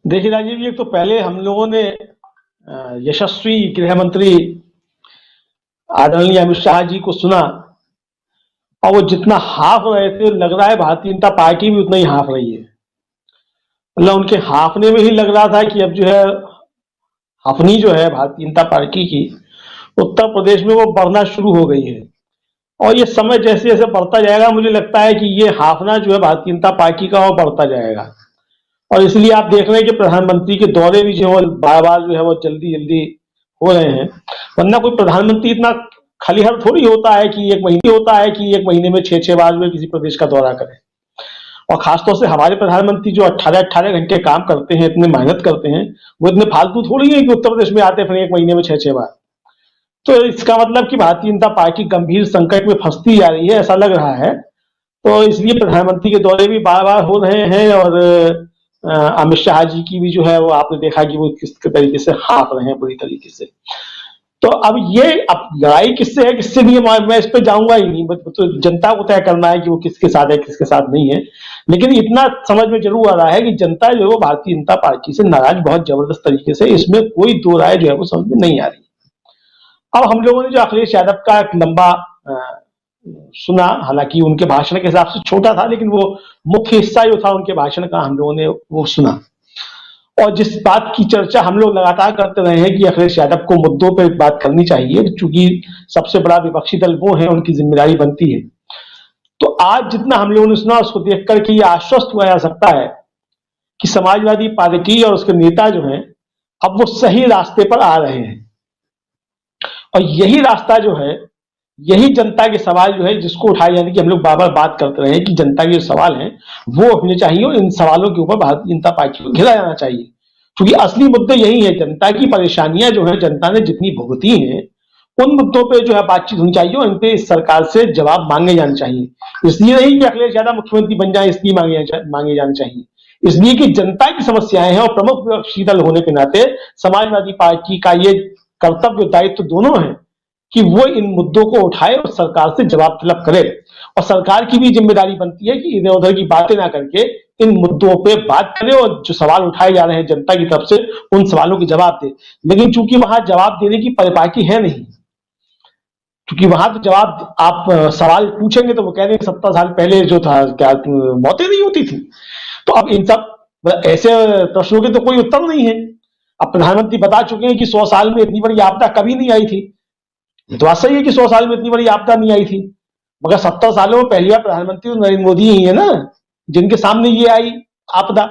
देखिए राजीव जी, एक तो पहले हम लोगों ने यशस्वी गृह मंत्री आदरणीय अमित शाह जी को सुना, और वो जितना हाफ रहे थे, लग रहा है भारतीय जनता पार्टी भी उतना ही हाफ रही है। मतलब उनके हाफने में ही लग रहा था कि अब जो है हफनी जो है भारतीय जनता पार्टी की उत्तर प्रदेश में वो बढ़ना शुरू हो गई है। और ये समय जैसे जैसे बढ़ता जाएगा, मुझे लगता है कि ये हाफना जो है भारतीय जनता पार्टी का वो बढ़ता जाएगा। और इसलिए आप देख रहे हैं कि प्रधानमंत्री के दौरे भी जो है बार बार जो है वो जल्दी जल्दी हो रहे हैं। वरना कोई प्रधानमंत्री इतना खलिहर थोड़ी होता है कि एक महीने में 6-6 बार जो है किसी प्रदेश का दौरा करे। और खासतौर से हमारे प्रधानमंत्री जो 18-18 घंटे काम करते हैं, इतने मेहनत करते हैं, वो इतने फालतू थोड़ी है कि उत्तर प्रदेश में आते फिर एक महीने में 6-6 बार। तो इसका मतलब कि भारतीय जनता पार्टी गंभीर संकट में फंसती जा रही है, ऐसा लग रहा है। तो इसलिए प्रधानमंत्री के दौरे भी बार बार हो रहे हैं, और अमित शाह जी की भी जो है वो आपने देखा कि वो किस तरीके से हाँफ रहे हैं पूरी तरीके से। तो अब लड़ाई किससे है किससे नहीं है, मैं इस पे जाऊंगा ही नहीं। तो जनता को तय करना है कि वो किसके साथ है किसके साथ नहीं है। लेकिन इतना समझ में जरूर आ रहा है कि जनता जो है वो भारतीय जनता पार्टी से नाराज बहुत जबरदस्त तरीके से, इसमें कोई दो राय जो है वो समझ में नहीं आ रही। अब हम लोगों ने जो अखिलेश यादव का एक लंबा सुना, हालांकि उनके भाषण के हिसाब से छोटा था, लेकिन वो मुख्य हिस्सा जो था उनके भाषण का हम लोगों ने वो सुना। और जिस बात की चर्चा हम लोग लगातार करते रहे हैं कि अखिलेश यादव को मुद्दों पर बात करनी चाहिए, चूंकि सबसे बड़ा विपक्षी दल वो है, उनकी जिम्मेदारी बनती है। तो आज जितना हम लोगों ने सुना, उसको देख करके ये आश्वस्त हुआ जा सकता है कि समाजवादी पार्टी और उसके नेता जो हैं, अब वो सही रास्ते पर आ रहे हैं। और यही रास्ता जो है, यही जनता के सवाल जो है जिसको उठाए जाने की हम लोग बार बार बात करते रहे हैं कि जनता के जो सवाल हैं वो होने चाहिए, और इन सवालों के ऊपर भारतीय जनता पार्टी को घेरा जाना चाहिए। क्योंकि असली मुद्दे यही है, जनता की परेशानियां जो है जनता ने जितनी भुगती हैं, उन मुद्दों पे जो है बातचीत होनी चाहिए, और इन पे इस सरकार से जवाब मांगे जाने चाहिए। इसलिए नहीं कि अखिलेश यादव मुख्यमंत्री बन जाए, इसलिए मांगे जाने चाहिए, इसलिए कि जनता की समस्याएं हैं। और प्रमुख विपक्षी दल होने के नाते समाजवादी पार्टी का ये कर्तव्य दायित्व दोनों है कि वो इन मुद्दों को उठाए और सरकार से जवाब तलब करे। और सरकार की भी जिम्मेदारी बनती है कि इधर उधर की बातें ना करके इन मुद्दों पे बात करे, और जो सवाल उठाए जा रहे हैं जनता की तरफ से, उन सवालों के जवाब दे। लेकिन चूंकि वहां जवाब देने की परिपाटी है नहीं, क्योंकि वहां तो जवाब आप सवाल पूछेंगे तो वो कह देंगे 70 साल पहले जो था क्या मौतें नहीं होती थी। तो अब इन सब ऐसे प्रश्नों के तो कोई उत्तर नहीं है। अब प्रधानमंत्री बता चुके हैं कि 100 साल में इतनी बड़ी आपदा कभी नहीं आई थी। ये तो बात सही है कि 100 साल में इतनी बड़ी आपदा नहीं आई थी, मगर 70 सालों में पहली बार प्रधानमंत्री तो नरेंद्र मोदी ही है ना, जिनके सामने ये आई आपदा।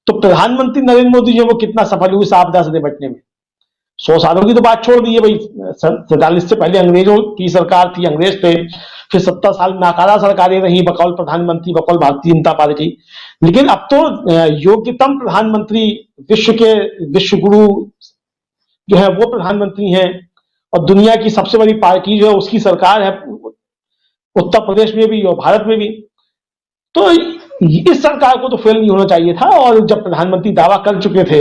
तो प्रधानमंत्री नरेंद्र मोदी जो वो कितना सफल हुए इस आपदा से निपटने में। 100 सालों की तो बात छोड़ दी है भाई, 47 से पहले अंग्रेजों की सरकार थी, अंग्रेज थे। फिर 70 साल नाकारा सरकारें रही बकौल प्रधानमंत्री, बकौल भारतीय जनता पार्टी। लेकिन अब तो योग्यतम प्रधानमंत्री, विश्व गुरु जो है वो प्रधानमंत्री हैं, और दुनिया की सबसे बड़ी पार्टी जो है उसकी सरकार है, उत्तर प्रदेश में भी और भारत में भी। तो इस सरकार को तो फेल नहीं होना चाहिए था। और जब प्रधानमंत्री दावा कर चुके थे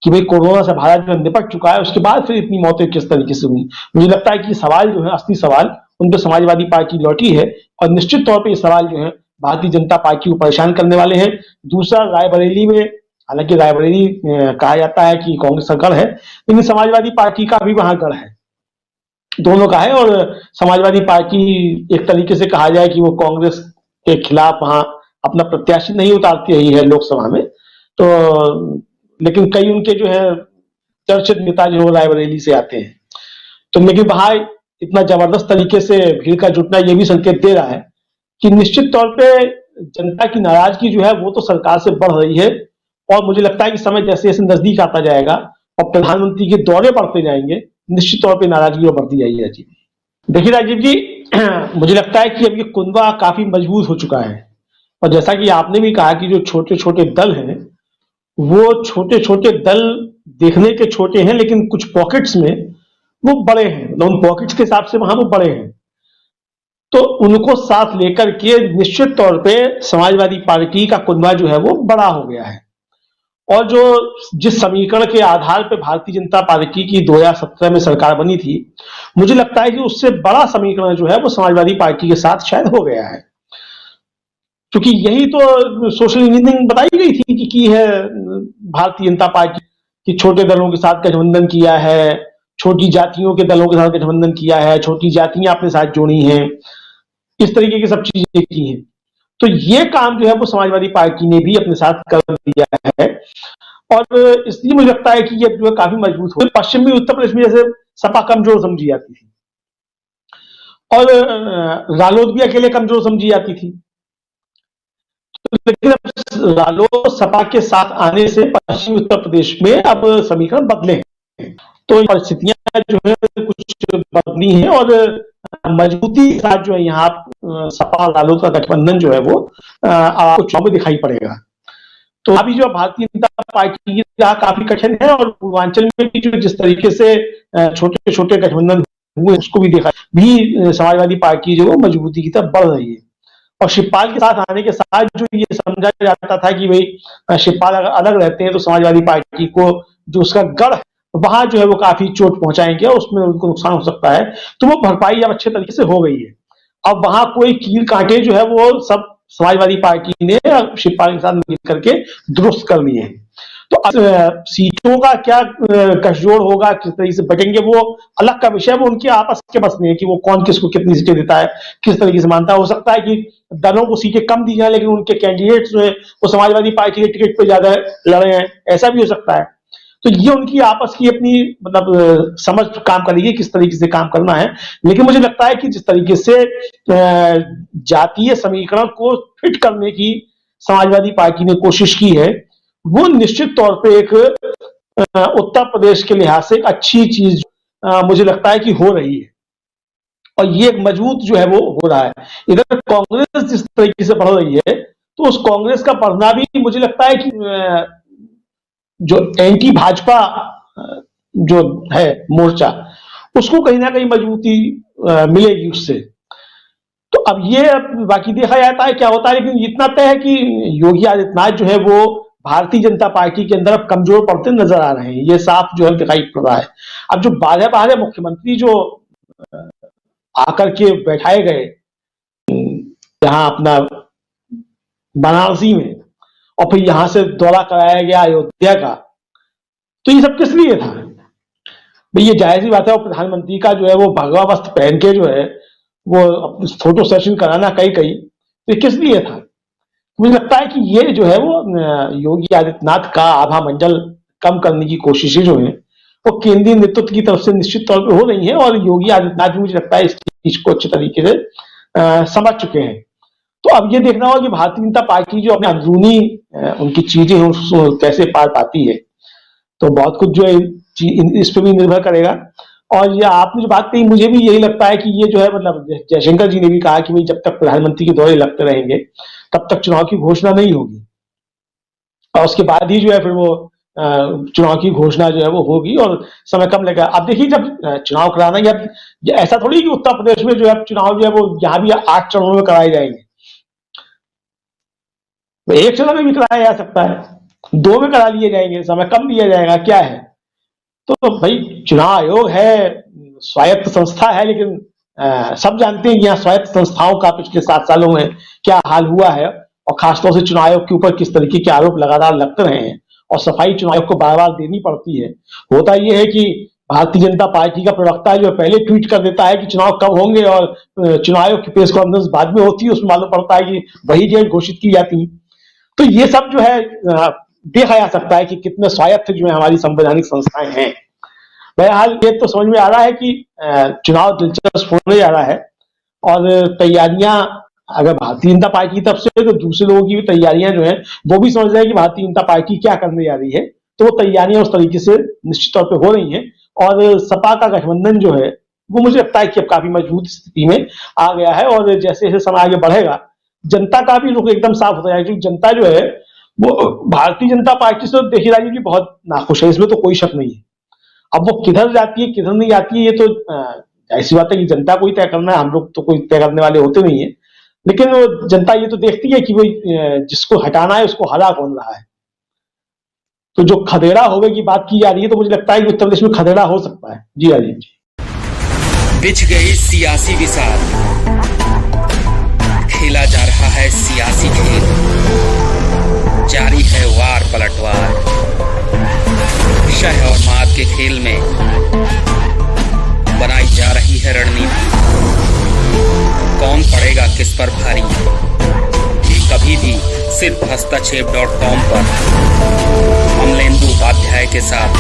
कि भाई कोरोना से भारत जो निपट चुका है, उसके बाद फिर इतनी मौतें किस तरीके से हुई। मुझे लगता है कि सवाल जो है, असली सवाल उन पर समाजवादी पार्टी लौटी है, और निश्चित तौर पर ये सवाल जो है भारतीय जनता पार्टी को परेशान करने वाले हैं। दूसरा, रायबरेली में, हालांकि रायबरेली कहा जाता है कि कांग्रेस का गढ़ है, लेकिन समाजवादी पार्टी का भी वहां गढ़ है, दोनों का है। और समाजवादी पार्टी एक तरीके से कहा जाए कि वो कांग्रेस के खिलाफ वहां अपना प्रत्याशी नहीं उतारती रही है लोकसभा में। तो लेकिन कई उनके जो है चर्चित नेता जो रायबरेली से आते हैं। तो लेकिन वहां इतना जबरदस्त तरीके से भीड़ का जुटना ये भी संकेत दे रहा है कि निश्चित तौर पे जनता की नाराजगी जो है वो तो सरकार से बढ़ रही है। और मुझे लगता है कि समय जैसे जैसे नजदीक आता जाएगा और प्रधानमंत्री के दौरे बढ़ते जाएंगे, निश्चित तौर पे नाराजगी और बढ़ती जाएगी। राजीव, देखिए राजीव जी, मुझे लगता है कि अब ये कुनबा काफी मजबूत हो चुका है। और जैसा कि आपने भी कहा कि जो छोटे छोटे दल हैं, वो छोटे छोटे दल देखने के छोटे हैं, लेकिन कुछ पॉकेट्स में वो बड़े हैं, उन पॉकेट्स के हिसाब से वहां वो बड़े हैं। तो उनको साथ लेकर के निश्चित तौर पे समाजवादी पार्टी का कुनबा जो है वो बड़ा हो गया है। और जो जिस समीकरण के आधार पर भारतीय जनता पार्टी की 2017 में सरकार बनी थी, मुझे लगता है कि उससे बड़ा समीकरण जो है वो समाजवादी पार्टी के साथ शायद हो गया है। क्योंकि यही तो सोशल इंजीनियरिंग बताई गई थी कि की है भारतीय जनता पार्टी कि छोटे दलों के साथ गठबंधन किया है, छोटी जातियों के दलों के साथ गठबंधन किया है, छोटी जातियां अपने साथ जोड़ी हैं, इस तरीके की सब चीजें की हैं। तो ये काम जो है वो समाजवादी पार्टी ने भी अपने साथ कर दिया है और इसलिए मुझे लगता है कि ये जो है काफी मजबूत हो। पश्चिमी उत्तर प्रदेश में जैसे सपा कमजोर समझी जाती थी और रालोद भी अकेले कमजोर समझी जाती थी, लेकिन अब रालोद सपा के साथ आने से पश्चिमी उत्तर प्रदेश में अब समीकरण बदले हैं। तो परिस्थितियां जो है कुछ बदली हैं और मजबूती के साथ जो है यहाँ सपा रालोद का गठबंधन जो है वो आपको चुनाव में दिखाई पड़ेगा। तो अभी जो भारतीय जनता पार्टी की राह काफी कठिन है और पूर्वांचल में भी जो जिस तरीके से छोटे छोटे गठबंधन हुए उसको भी देखा भी समाजवादी पार्टी जो मजबूती की तरफ बढ़ रही है। और शिवपाल के साथ आने के साथ जो ये समझा जाता था कि भाई शिवपाल अगर अलग रहते हैं तो समाजवादी पार्टी को जो उसका गढ़ वहां जो है वो काफी चोट पहुंचाएंगे और उसमें उनको नुकसान हो सकता है, तो वो भरपाई अब अच्छे तरीके से हो गई है। अब वहां कोई कील कांटे जो है वो सब समाजवादी पार्टी ने शिवपाल के साथ मिल करके दुरुस्त कर लिए हैं। तो अब सीटों का क्या गठजोड़ होगा, किस तरीके से बटेंगे वो अलग का विषय, वो उनके आपस के बस में है कि वो कौन किसको कितनी सीटें देता है, किस तरीके से मानता है। हो सकता है कि दलों को सीटें कम दी जाए लेकिन उनके कैंडिडेट जो है वो समाजवादी पार्टी के टिकट पे ज्यादा लड़े हैं, ऐसा भी हो सकता है। तो ये उनकी आपस की अपनी मतलब समझ काम करेगी किस तरीके से काम करना है। लेकिन मुझे लगता है कि जिस तरीके से जातीय समीकरण को फिट करने की समाजवादी पार्टी ने कोशिश की है वो निश्चित तौर पे एक उत्तर प्रदेश के लिहाज से एक अच्छी चीज मुझे लगता है कि हो रही है और ये एक मजबूत जो है वो हो रहा है। इधर कांग्रेस जिस तरीके से बढ़ रही है तो उस कांग्रेस का बढ़ना भी मुझे लगता है कि जो एंटी भाजपा जो है मोर्चा उसको कहीं ना कहीं मजबूती मिलेगी उससे। तो अब ये बाकी देखा जाता है क्या होता है, लेकिन इतना तय है कि योगी आदित्यनाथ जो है वो भारतीय जनता पार्टी के अंदर अब कमजोर पड़ते नजर आ रहे हैं, ये साफ जो है दिखाई पड़ रहा है। अब जो बारह बारह मुख्यमंत्री जो आकर के बैठाए गए यहां अपना बनारसी में और फिर यहां से दौरा कराया गया अयोध्या का, तो ये सब किस लिए था भाई? ये जायज ही बात है। और प्रधानमंत्री का जो है वो भगवा वस्त्र पहन के जो है वो फोटो सेशन कराना कई कई, तो किस लिए था? मुझे लगता है कि ये जो है वो योगी आदित्यनाथ का आभा मंडल कम करने की कोशिशें जो है वो केंद्रीय नेतृत्व की तरफ से निश्चित तौर पर हो रही हैं और योगी आदित्यनाथ भी मुझे लगता है इस चीज को अच्छे तरीके से समझ चुके हैं। तो अब ये देखना होगा कि भारतीय जनता पार्टी जो अपने अंदरूनी उनकी चीजें हैं उसको कैसे पार पाती है। तो बहुत कुछ जो है इस पर भी निर्भर करेगा। और ये आपने जो बात कही मुझे भी यही लगता है कि ये जो है मतलब जयशंकर जी ने भी कहा कि भाई जब तक प्रधानमंत्री के दौरे लगते रहेंगे तब तक चुनाव की घोषणा नहीं होगी और उसके बाद ही जो है फिर वो चुनाव की घोषणा जो है वो होगी और समय कम लगेगा। अब देखिए जब चुनाव कराना या ऐसा थोड़ी कि उत्तर प्रदेश में जो है चुनाव जो है वो यहाँ भी 8 चरणों में कराए जाएंगे, एक चरण में भी कराया जा सकता है, 2 में करा लिए जाएंगे, समय कम दिया जाएगा, क्या है। तो भाई चुनाव आयोग है, स्वायत्त संस्था है, लेकिन सब जानते हैं कि यहाँ स्वायत्त संस्थाओं का पिछले 7 सालों में क्या हाल हुआ है और खासतौर से चुनाव आयोग के ऊपर किस तरीके के आरोप लगातार लगते रहे हैं और सफाई चुनाव आयोग को बार बार देनी पड़ती है। होता यह है कि भारतीय जनता पार्टी का प्रवक्ता जो पहले ट्वीट कर देता है कि चुनाव कब होंगे और चुनाव आयोग की प्रेस कॉन्फ्रेंस बाद में होती है, उसमें मालूम पड़ता है कि वही डेट घोषित की जाती है। तो ये सब जो है देखा जा सकता है कि कितने स्वायत्त जो है हमारी संवैधानिक संस्थाएं हैं। बहरहाल ये तो समझ में आ रहा है कि चुनाव दिलचस्प होने जा रहा है और तैयारियां अगर भारतीय जनता पार्टी की तरफ से तो दूसरे लोगों की भी तैयारियां जो है वो भी समझ रहे हैं कि भारतीय जनता पार्टी क्या करने जा रही है, तो वो तैयारियां उस तरीके से निश्चित तौर पर हो रही हैं और सपा का गठबंधन जो है वो मुझे लगता है कि अब काफी मजबूत स्थिति में आ गया है और जैसे जैसे समय आगे बढ़ेगा जनता का भी रुख एकदम साफ होता है, क्योंकि जनता जो है वो भारतीय जनता पार्टी से देखी जा रही है बहुत नाखुश है, इसमें तो कोई शक नहीं है। अब वो किधर जाती है किधर नहीं जाती है ये तो ऐसी बात है कि जनता को ही तय करना है, हम लोग तो कोई तय करने वाले होते नहीं है, लेकिन वो जनता ये तो देखती है कि भाई जिसको हटाना है उसको हरा कौन रहा है। तो जो खदेड़ा होने की बात की जा रही है तो मुझे लगता है कि उत्तर प्रदेश में खदेड़ा हो सकता है। जी राजीव जी। बिछ गई सियासी विसार, खेला जा रहा है सियासी खेल, जारी है वार पलटवार। शह और मात के खेल में बनाई जा रही है रणनीति। कौन पड़ेगा किस पर भारी, ये कभी भी सिर्फ हस्तक्षेप.com पर। अमलेंदु उपाध्याय के साथ।